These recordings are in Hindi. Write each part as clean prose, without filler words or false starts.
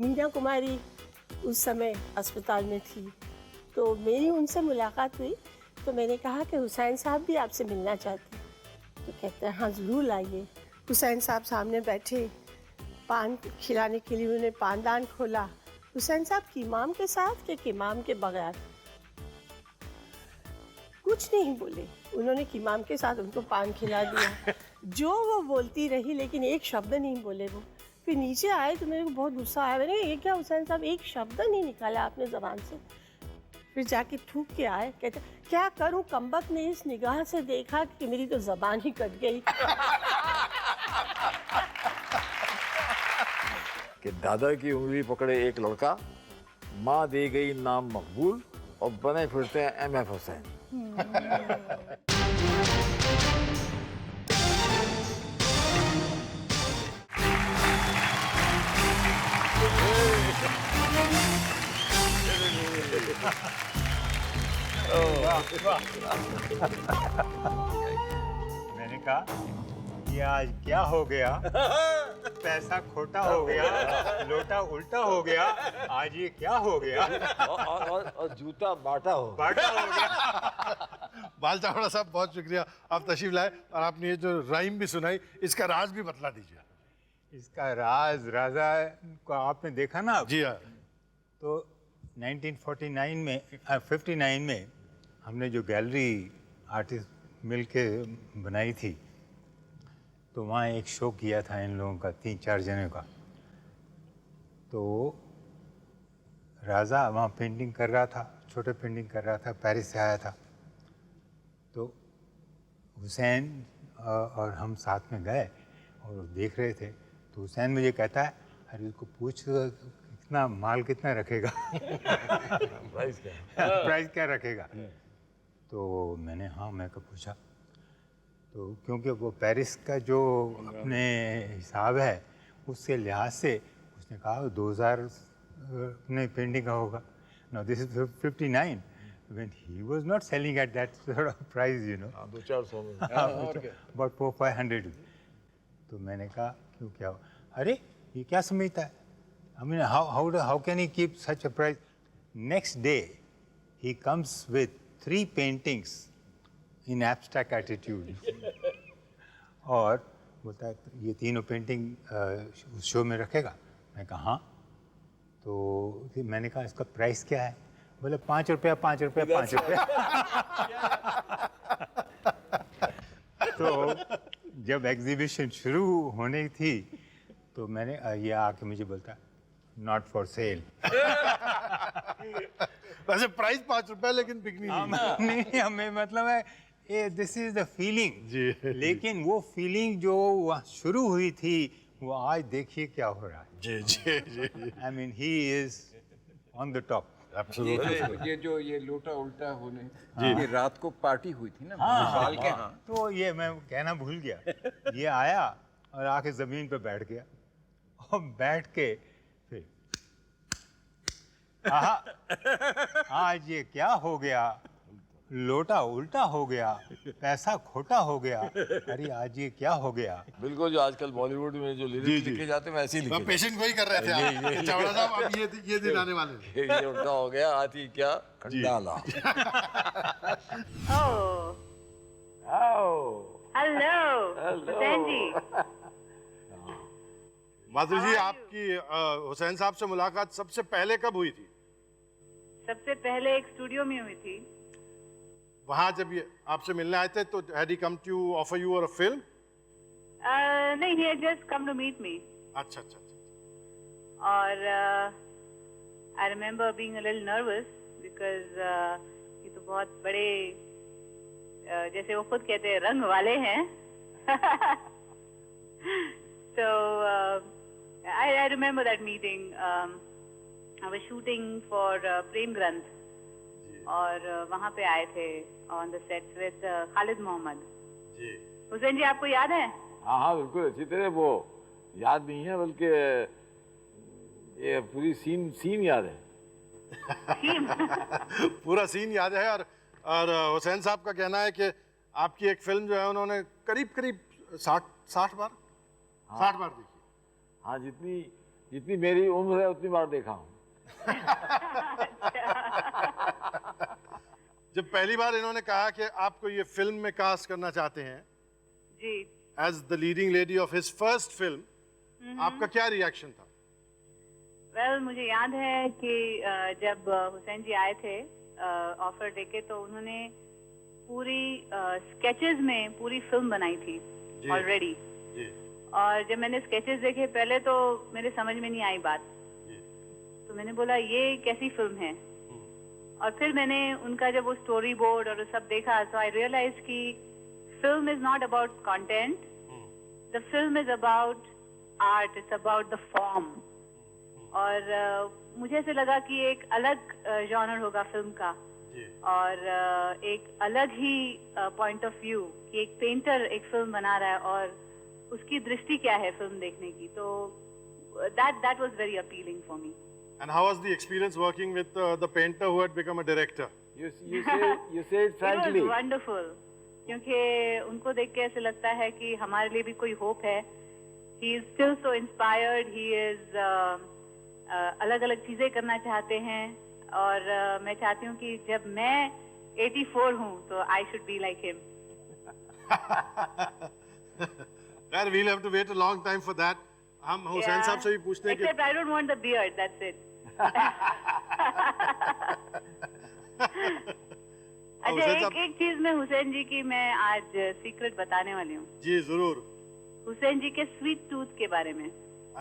मीना कुमारी उस समय अस्पताल में थी, तो मेरी उनसे मुलाकात हुई। तो मैंने कहा कि हुसैन साहब भी आपसे मिलना चाहते हैं। तो कहते हैं हाँ ज़रूर लाइए। हुसैन साहब सामने बैठे, पान खिलाने के लिए उन्होंने पानदान खोला। हुसैन साहब कीमाम के साथ कि कीमाम के बगैर? कुछ नहीं बोले। उन्होंने कीमाम के साथ उनको पान खिला दिया। जो वो बोलती रही लेकिन एक शब्द नहीं बोले वो। फिर नीचे आए तो मेरे को बहुत गुस्सा आया। मैंने कहा ये क्या हुसैन साहब, एक शब्द नहीं निकाला आपने ज़बान से। फिर जाके थूक के आए, कहते क्या करूं, कमबख्त ने इस निगाह से देखा कि मेरी तो ज़बान ही कट गई। कि दादा की उंगली पकड़े एक लड़का, माँ दे गई नाम मकबूल और बने फिरते हैं MF हुसैन। मैंने कहा ये आज क्या हो गया, पैसा खोटा हो गया, लोटा उल्टा हो गया, आज ये क्या हो गया। और जूता बाटा हो गया। बाल चावड़ा साहब बहुत शुक्रिया, आप तशरीफ लाए और आपने ये जो राइम भी सुनाई, इसका राज भी बतला दीजिए। इसका राज राजा को आपने देखा ना। जी हाँ। तो 59 में हमने जो गैलरी आर्टिस्ट मिल के बनाई थी, तो वहाँ एक शो किया था इन लोगों का, 3-4 जने का। तो राजा वहाँ पेंटिंग कर रहा था, छोटे पेंटिंग कर रहा था, पेरिस से आया था। तो हुसैन और हम साथ में गए और देख रहे थे। तो हुसैन मुझे कहता है, अरे उसको पूछ कितना माल कितना रखेगा। प्राइस क्या रखेगा। तो मैंने मैं को पूछा, तो क्योंकि वो पेरिस का जो अपने हिसाब है उसके लिहाज से उसने कहा 2000 अपने पेंटिंग का होगा। Now this is 59 when he was not selling at that sort of price, you know. 200-400 में। About 400-500। तो मैंने कहा क्यों, क्या हो? अरे ये क्या समझता है? I mean how can he keep such a price? Next day he comes with 3 paintings in abstract attitude और बोलता है ये तीनों पेंटिंग उस शो में रखेगा। मैं कहा हाँ। तो मैंने कहा इसका प्राइस क्या है? बोले 5 रुपया 5 रुपया 5 रुपया। तो जब एग्जीबिशन शुरू होने थी तो मैंने ये आके मुझे बोलता नॉट फॉर सेल। वैसे प्राइस 5 रुपए लेकिन बिकनी नहीं, हमें मतलब है दिस इज द फीलिंग जी। लेकिन वो फीलिंग जो वहाँ शुरू हुई थी वो आज देखिए क्या हो रहा है। जी जी जी। I mean he is on the top. ये लोटा उल्टा होने, ये रात को पार्टी हुई थी ना विशाल के यहाँ। तो ये मैं कहना भूल गया। ये आया और आके जमीन पे बैठ गया और बैठ के फिर आज ये क्या हो गया, लोटा उल्टा हो गया, पैसा खोटा हो गया, अरे आज ये क्या हो गया। बिल्कुल जो आजकल बॉलीवुड में जो लिरिक्स लिखे जाते हैं वैसे ही लिखे। पेशेंट वही कर रहे थे आप। चावड़ा साहब अब ये दिन आने वाले हैं। ये उल्टा हो गया, आती क्या खंडाला। हेलो हुसैन जी। माधुरी जी, आपकी हुसैन साहब से मुलाकात सबसे पहले कब हुई थी? सबसे पहले एक स्टूडियो में हुई थी। वहाँ जब ये आपसे मिलने आए थे तो had he come to offer you a film? नहीं, he had just come to meet me. अच्छा अच्छा अच्छा। और I remember being a little nervous because ये तो बहुत बड़े जैसे वो खुद कहते हैं रंग वाले हैं। So I remember that meeting. I was shooting for प्रेम ग्रंथ और वहाँ पे आए थे on the set with Khalid Mohammad. जी। हुसैन जी आपको याद है? हाँ हाँ बिल्कुल अच्छी तरह। वो याद नहीं है बल्कि ये पूरी सीन याद है। पूरा सीन याद है। और हुसैन साहब का कहना है कि आपकी एक फिल्म जो है उन्होंने करीब 60 बार देखी। हाँ जितनी जितनी मेरी उम्र है उतनी बार देखा हूँ। जब पहली बार इन्होंने कहा कि आपको ये फिल्म में कास्ट करना चाहते हैं जी। As the leading lady of his first film, आपका क्या रिएक्शन था? वेल मुझे याद है कि जब हुसैन जी आए थे ऑफर देके, तो उन्होंने पूरी स्केचेस में पूरी फिल्म बनाई थी ऑलरेडी। जी। और जब मैंने स्केचेस देखे पहले तो मेरे समझ में नहीं आई बात, तो मैंने बोला ये कैसी फिल्म है। और फिर मैंने उनका जब वो स्टोरी बोर्ड और वो सब देखा, सो आई रियलाइज कि film is not about content, the film is about art, it's about the form. और मुझे ऐसे लगा कि एक अलग जॉनर होगा फिल्म का, और एक अलग ही पॉइंट ऑफ व्यू कि एक पेंटर एक फिल्म बना रहा है और उसकी दृष्टि क्या है फिल्म देखने की। तो that was very appealing for me. And how was the experience working with the painter who had become a director? You say it It frankly. was wonderful, क्योंकि उनको देख के ऐसे लगता है कि हमारे लिए भी कोई होप है। He is still so inspired. He is अलग-अलग चीजें करना चाहते हैं, और मैं चाहती हूँ कि जब मैं 84 हूँ तो I should be like him. Well, we'll have to wait a long time for that. हम हुसैन साहब से भी पूछते हैं कि Except I don't want the beard. That's it. अच्छा, हुसैन साहब- एक चीज में हुसैन जी की मैं आज सीक्रेट बताने वाली हूँ। जी जरूर। हुसैन जी के स्वीट टूथ के बारे में।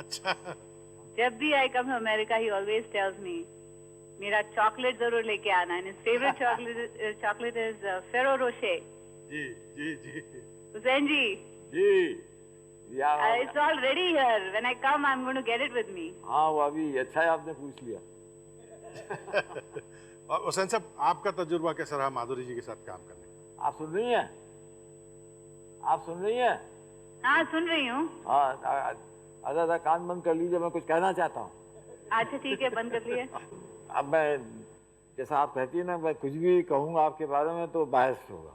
अच्छा। जब भी I come to America, he always tells me मेरा चॉकलेट जरूर लेके आना। And his favourite chocolate is Ferrero Rocher. जी जी जी। हुसैन जी, जी या it's already here. When I come I am going to get it with me. हाँ, वो अभी अच्छा है आपने पूछ लिया। और हुसैन साहब, आपका तजुर्बा कैसा रहा माधुरी जी के साथ काम करने का? आप सुन रही हैं? आप सुन रही हैं? हाँ, सुन रही हूँ। हाँ, आधा कान बंद कर लीजिए, मैं कुछ कहना चाहता हूँ। अच्छा ठीक है, बंद कर लिए। अब मैं, जैसा आप कहती है ना, मैं कुछ भी कहूँगा आपके बारे में तो बायस होगा।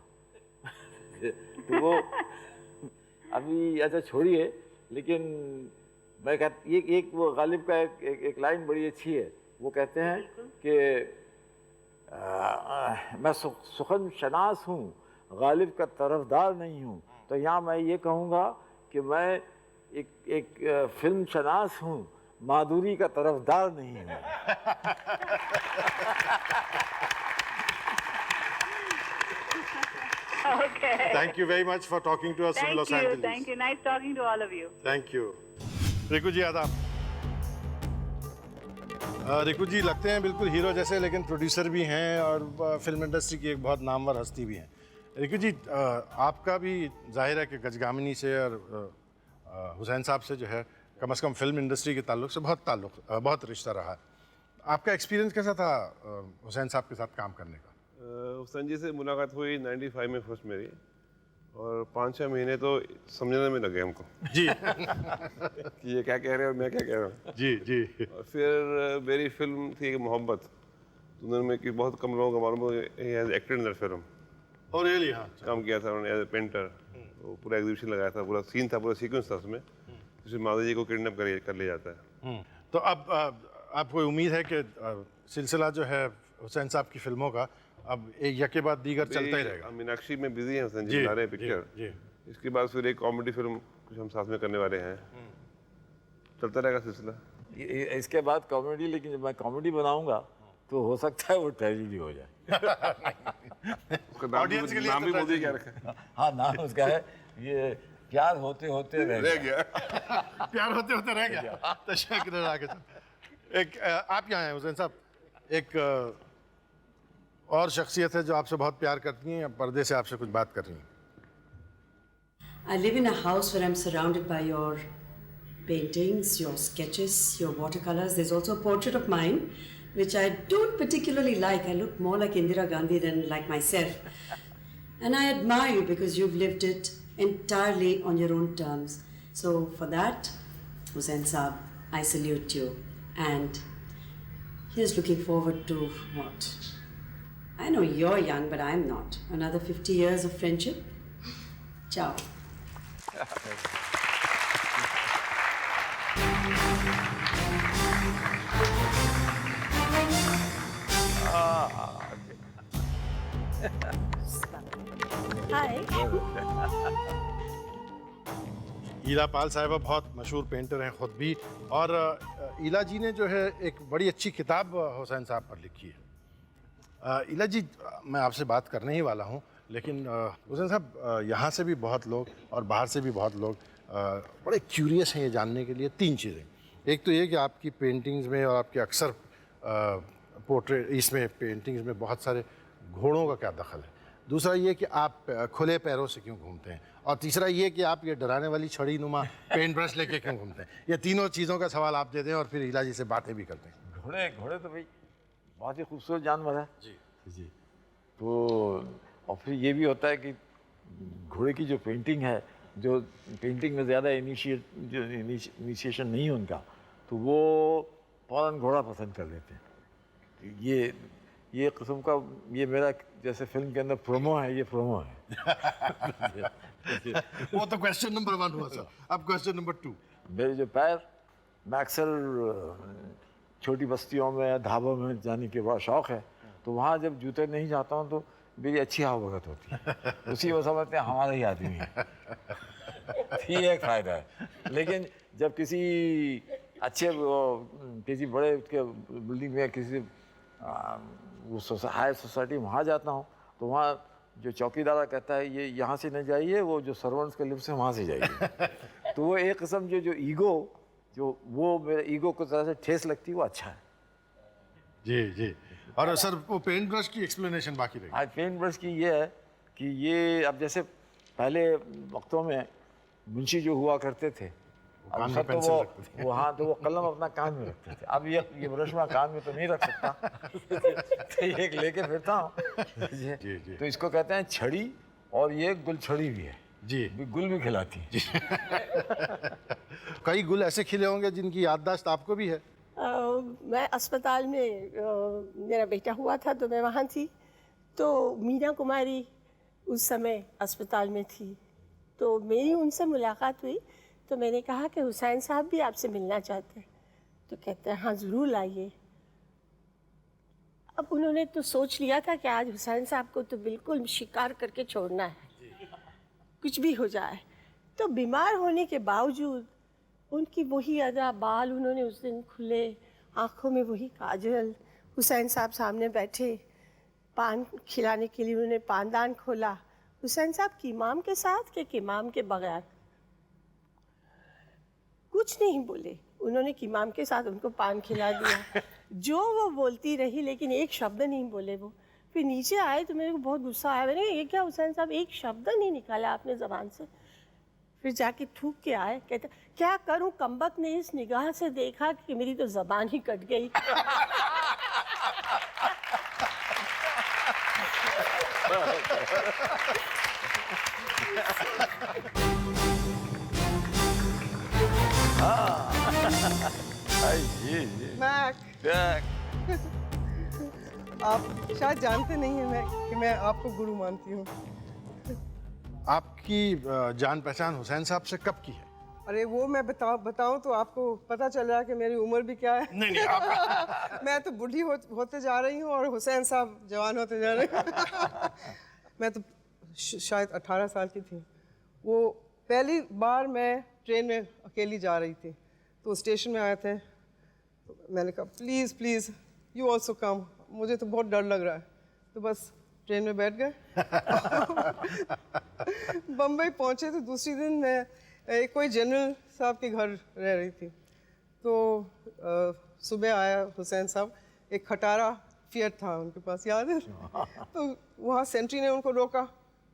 तो वो अभी अच्छा छोड़िए, लेकिन मैं एक वो गालिब का एक लाइन बड़ी अच्छी है। वो कहते हैं कि मैं सुखन शनास हूँ, गालिब का तरफदार नहीं हूँ। तो यहाँ मैं ये कहूँगा कि मैं एक फिल्म शनास हूँ, माधुरी का तरफदार नहीं हूँ। Okay. Thank you very much for talking to us from Los Angeles. Thank you. Nice talking to all of you. Thank you. Riku जी आदाब। रिकू जी लगते हैं बिल्कुल हीरो जैसे, लेकिन प्रोड्यूसर भी हैं और फिल्म इंडस्ट्री की एक बहुत नामवर हस्ती भी हैं। रिकू जी, आपका भी जाहिर है कि गजगामिनी से और हुसैन साहब से जो है कम से कम फिल्म इंडस्ट्री के ताल्लुक से बहुत रिश्ता रहा है। आपका एक्सपीरियंस कैसा था हुसैन साहब के साथ काम करने का? हुसैन जी से मुलाकात हुई 95 में फर्स्ट मेरी, और 5-6 महीने तो समझने में लगे हमको जी कि ये क्या कह रहे हैं और मैं क्या कह रहा हूँ। जी जी। और फिर मेरी फिल्म थी मोहब्बत, दुनिया में कि बहुत कम लोगों को मालूम है एक्टर इन दैट फिल्म। और रियली? हाँ, काम किया था उन्होंने एज ए पेंटर। वो पूरा एग्जीबिशन लगाया था, पूरा सीन था, पूरा सीक्वेंस था उसमें, जिसमें माधुरी जी को किडनैप कर लिया जाता है। तो अब आपको उम्मीद है कि सिलसिला जो है हुसैन साहब की फिल्मों का अब एक यके बाद दीगर चलता ही रहेगा? मीनाक्षी में बिजी हैं हुसैन जी, जी, बना रहे हैं जी, पिक्चर। जी। इसके बाद फिर एक कॉमेडी फिल्म कुछ हम साथ में करने वाले हैं, चलता रहेगा सिलसिला। इसके बाद कॉमेडी, लेकिन जब मैं कॉमेडी बनाऊंगा तो हो सकता है वो ट्रेजेडी हो जाए। उसका नाम Audience के लिए नाम तो भी मोदी tragedy क्या रखा है? हाँ, नाम उसका है ये प्यार होते होते रह रह गया। गया। प्यार होते होते रह गया। तशक्कुर आगे चल। एक आप यहाँ हैं हुसैन साहब, एक और शख्सियत है जो आपसे बहुत प्यार करती हैं, या पर्दे से आपसे कुछ बात कर रही हैं? I live in a house where I'm surrounded by your paintings, your sketches, your watercolors. There's also a portrait of mine, which I don't particularly like. I look more like Indira Gandhi than like myself. And I admire you because you've lived it entirely on your own terms. So for that, Hussain Saab, I salute you. And here's looking forward to what? I know you're young, but I'm not. Another 50 years of friendship. Ciao. ईला पाल साहिबा बहुत मशहूर पेंटर हैं ख़ुद भी, और ईला जी ने जो है एक बड़ी अच्छी किताब हुसैन साहब पर लिखी है। ईला जी, मैं आपसे बात करने ही वाला हूँ, लेकिन हुसैन साहब, यहाँ से भी बहुत लोग और बाहर से भी बहुत लोग बड़े क्यूरियस हैं ये जानने के लिए 3 चीज़ें। एक तो ये कि आपकी पेंटिंग्स में और आपके अक्सर पोर्ट्रेट इसमें पेंटिंग्स में बहुत सारे घोड़ों का क्या दखल है। दूसरा ये कि आप खुले पैरों से क्यों घूमते हैं, और तीसरा ये कि आप ये डराने वाली छड़ी नुमा पेंट ब्रश लेके क्यों घूमते हैं। ये तीनों चीज़ों का सवाल आप दे दें और फिर ईला जी से बातें भी करते हैं। घोड़े तो भाई बहुत ही खूबसूरत जानवर है जी। तो और फिर ये भी होता है कि घोड़े की जो पेंटिंग है, जो पेंटिंग में ज़्यादा इनिशिएशन नहीं है उनका, तो वो फ़ौरन घोड़ा पसंद कर लेते हैं। ये किस्म का, ये मेरा जैसे फिल्म के अंदर प्रोमो है, ये प्रोमो है। वो तो क्वेश्चन नंबर 1 हुआ सर। अब क्वेश्चन नंबर 2। मेरे जो पैर, मैं अक्सर छोटी बस्तियों में, ढाबों में जाने के बड़ा शौक़ है, तो वहाँ जब जूते नहीं जाता हूँ तो मेरी अच्छी हवा होती है, उसी वो समझते हैं हमारा ही आदमी है। ये एक फ़ायदा है। लेकिन जब किसी बड़े बिल्डिंग में, किसी हाई सोसाइटी में वहाँ जाता हूँ, तो वहाँ जो चौकीदार कहता है ये यहाँ से नहीं जाइए, वो जो सर्वेंट्स के लिफ्ट से वहाँ से जाइए। तो वो एक किस्म जो ईगो, जो वो मेरे ईगो को तरह से ठेस लगती है, वो अच्छा है। जी। और सर, वो पेंट ब्रश की एक्सप्लेनेशन बाकी रही। आज पेंट ब्रश की ये है कि ये अब जैसे पहले वक्तों में मुंशी जो हुआ करते थे, अब सब तो वो हाँ, तो वो कलम अपना कान में रखते थे। अब ये ब्रश में कान में तो नहीं रख सकता, तो ये एक लेके फिरता हूँ। जी। तो इसको कहते हैं छड़ी, और ये गुलछड़ी भी है जी, गुल भी खिलाती है। कई गुल ऐसे खिले होंगे जिनकी याददाश्त आपको भी है। मैं अस्पताल में मेरा बेटा हुआ था, तो मैं वहाँ थी, तो मीना कुमारी उस समय अस्पताल में थी, तो मेरी उनसे मुलाकात हुई। तो मैंने कहा कि हुसैन साहब भी आपसे मिलना चाहते हैं। तो कहते हैं हाँ ज़रूर लाइए। अब उन्होंने तो सोच लिया था कि आज हुसैन साहब को तो बिल्कुल शिकार करके छोड़ना है, कुछ भी हो जाए। तो बीमार होने के बावजूद उनकी वही अदा, बाल उन्होंने उस दिन खुले, आँखों में वही काजल, हुसैन साहब सामने बैठे, पान खिलाने के लिए उन्होंने पानदान खोला। हुसैन साहब कीमाम के साथ कि कीमाम के बगैर? कुछ नहीं बोले, उन्होंने कीमाम के साथ उनको पान खिला दिया। जो वो बोलती रही, लेकिन एक शब्द नहीं बोले वो। फिर नीचे आए तो मेरे को बहुत गुस्सा आया। मैंने कहा ये क्या हुसैन साहब, एक शब्द नहीं निकाला आपने ज़बान से। फिर जाके थूक के आए, कहते क्या करूं, कमबख्त ने इस निगाह से देखा कि मेरी तो ज़बान ही कट गई। मैक, आप शायद जानते नहीं हैं मैं आपको गुरु मानती हूँ। आपकी जान पहचान हुसैन साहब से कब की है? अरे वो मैं बताऊं तो आपको पता चल रहा है कि मेरी उम्र भी क्या है। नहीं आप मैं तो बूढ़ी होते जा रही हूँ और हुसैन साहब जवान होते जा रहे हैं। मैं तो शायद 18 साल की थी। वो पहली बार मैं ट्रेन में अकेली जा रही थी, तो स्टेशन में आए थे, तो मैंने कहा प्लीज़ यू ऑल्सो कम, मुझे तो बहुत डर लग रहा है। तो बस ट्रेन में बैठ गए। बम्बई पहुंचे तो दूसरी दिन मैं कोई जनरल साहब के घर रह रही थी। तो सुबह आया हुसैन साहब, एक खटारा फिएट था उनके पास, याद है? तो वहाँ सेंट्री ने उनको रोका,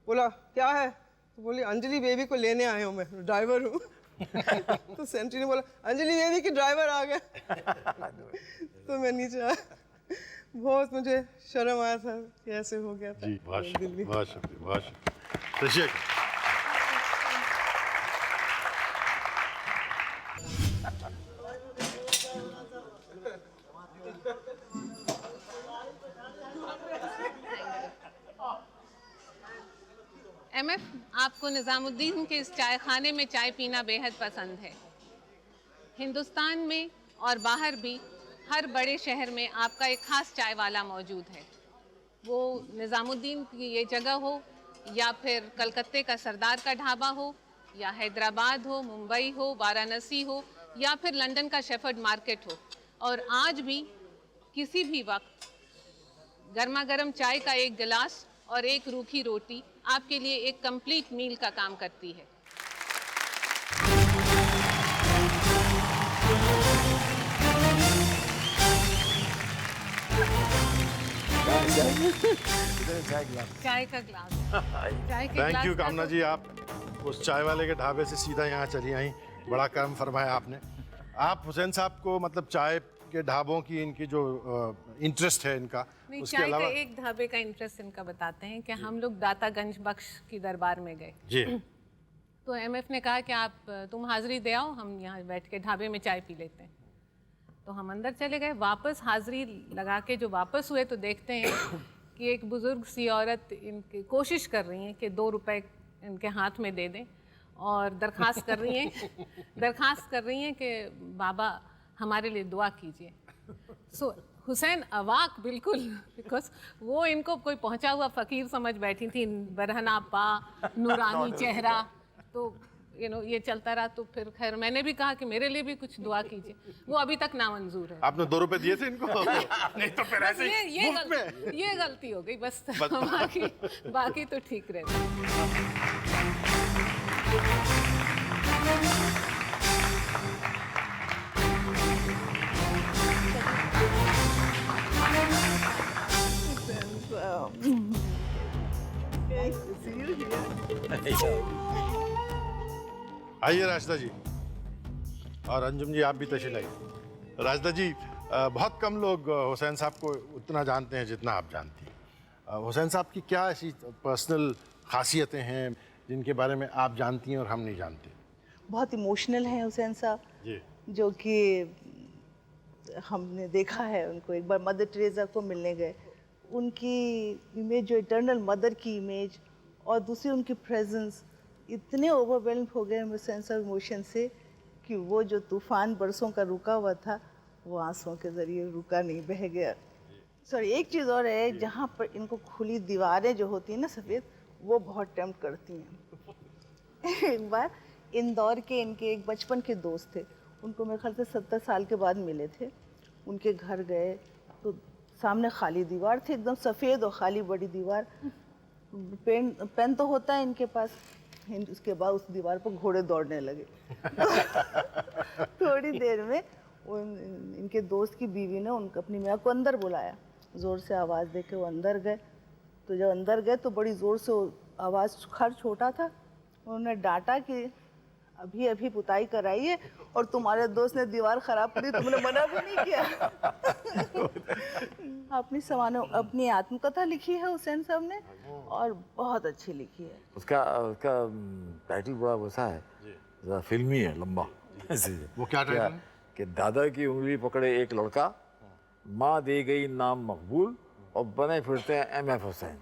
बोला क्या है? तो बोली अंजलि बेबी को लेने आया हूँ, मैं ड्राइवर हूँ। तो सेंट्री ने बोला अंजलि बेबी की ड्राइवर आ गया। तो मैं नीचे आया, बहुत मुझे शर्म आया था कि ऐसे हो गया था। जी, बहुत शुक्रिया। MF, आपको निज़ामुद्दीन के इस चाय खाने में चाय पीना बेहद पसंद है। हिंदुस्तान में और बाहर भी हर बड़े शहर में आपका एक ख़ास चाय वाला मौजूद है। वो निज़ामुद्दीन की ये जगह हो, या फिर कलकत्ते का सरदार का ढाबा हो, या हैदराबाद हो, मुंबई हो, वाराणसी हो या फिर लंदन का शेफर्ड मार्केट हो, और आज भी किसी भी वक्त गर्मा गर्म चाय का एक गिलास और एक रूखी रोटी आपके लिए एक कंप्लीट मील का काम करती है। चाय का ग्लास, चाय के थैंक ग्लास यू का कामना तो- जी, आप उस चाय वाले के ढाबे से सीधा यहाँ चली आई, बड़ा कर्म फरमाया आपने। आप हुसैन साहब को मतलब चाय के ढाबों की इनकी जो इंटरेस्ट है इनका, नहीं, उसके चाय अलावा का एक ढाबे का इंटरेस्ट इनका बताते हैं कि हम लोग दातागंज बख्श की दरबार में गए जी तो एमएफ ने कहा कि तुम हाजिरी दे आओ, हम यहाँ बैठ के ढाबे में चाय पी लेते हैं। तो हम अंदर चले गए, वापस हाजिरी लगा के जो वापस हुए तो देखते हैं कि एक बुज़ुर्ग सी औरत इनकी कोशिश कर रही हैं कि 2 रुपए इनके हाथ में दे दें और दरख्वास्त कर रही हैं कि बाबा हमारे लिए दुआ कीजिए। सो हुसैन अवाक बिल्कुल, बिकॉज वो इनको कोई पहुंचा हुआ फ़कीर समझ बैठी थी, बरहना पा, नूरानी चेहरा, तो ये चलता रहा। तो फिर खैर मैंने भी कहा कि मेरे लिए भी कुछ दुआ कीजिए, वो अभी तक नामंजूर है। आपने 2 रुपए दिए थे इनको? नहीं तो फिर ऐसे ही मुफ्त में। ये गलती हो गई बस, बाकी तो ठीक रहता। आइए राशिदा जी, और अंजुम जी आप भी तशरीफ लाइए। राशिदा जी, बहुत कम लोग हुसैन साहब को उतना जानते हैं जितना आप जानती हैं। हुसैन साहब की क्या ऐसी पर्सनल खासियतें हैं जिनके बारे में आप जानती हैं और हम नहीं जानते? बहुत इमोशनल हैं हुसैन साहब जी, जो कि हमने देखा है उनको। एक बार मदर टेरेसा को मिलने गए, उनकी इमेज जो इटर्नल मदर की इमेज और दूसरी उनकी प्रेजेंस, इतने ओवरवेल्म हो गए हम सेंस ऑफ इमोशन से कि वो जो तूफान बरसों का रुका हुआ था वो आंसुओं के ज़रिए रुका नहीं, बह गया। सॉरी, एक चीज़ और है, जहाँ पर इनको खुली दीवारें जो होती हैं ना सफ़ेद, वो बहुत टेम्प्ट करती हैं। एक बार इंदौर के इनके एक बचपन के दोस्त थे, उनको मेरे ख्याल से 70 साल के बाद मिले थे। उनके घर गए तो सामने खाली दीवार थी, एकदम सफ़ेद और खाली बड़ी दीवार। पेन तो होता है इनके पास, उसके बाद उस दीवार पर घोड़े दौड़ने लगे। थोड़ी देर में इनके दोस्त की बीवी ने उनको अपनी मियाँ को अंदर बुलाया, ज़ोर से आवाज़ दे के वो अंदर गए। तो जब अंदर गए तो बड़ी ज़ोर से आवाज़, घर छोटा था, उन्होंने डांटा कि अभी अभी पुताई कराई है और तुम्हारे दोस्त ने दीवार ख़राब करी, तुमने मना भी नहीं किया। अपनी आत्मकथा लिखी है हुसैन साहब ने और बहुत अच्छी लिखी है। उसका टाइटल बड़ा वैसा है, ज़रा फिल्मी है, लंबा। वो क्या टाइटल है? कि दादा की उंगली पकड़े एक लड़का, माँ दे गई नाम मकबूल और बने फिरते हैं MF हुसैन।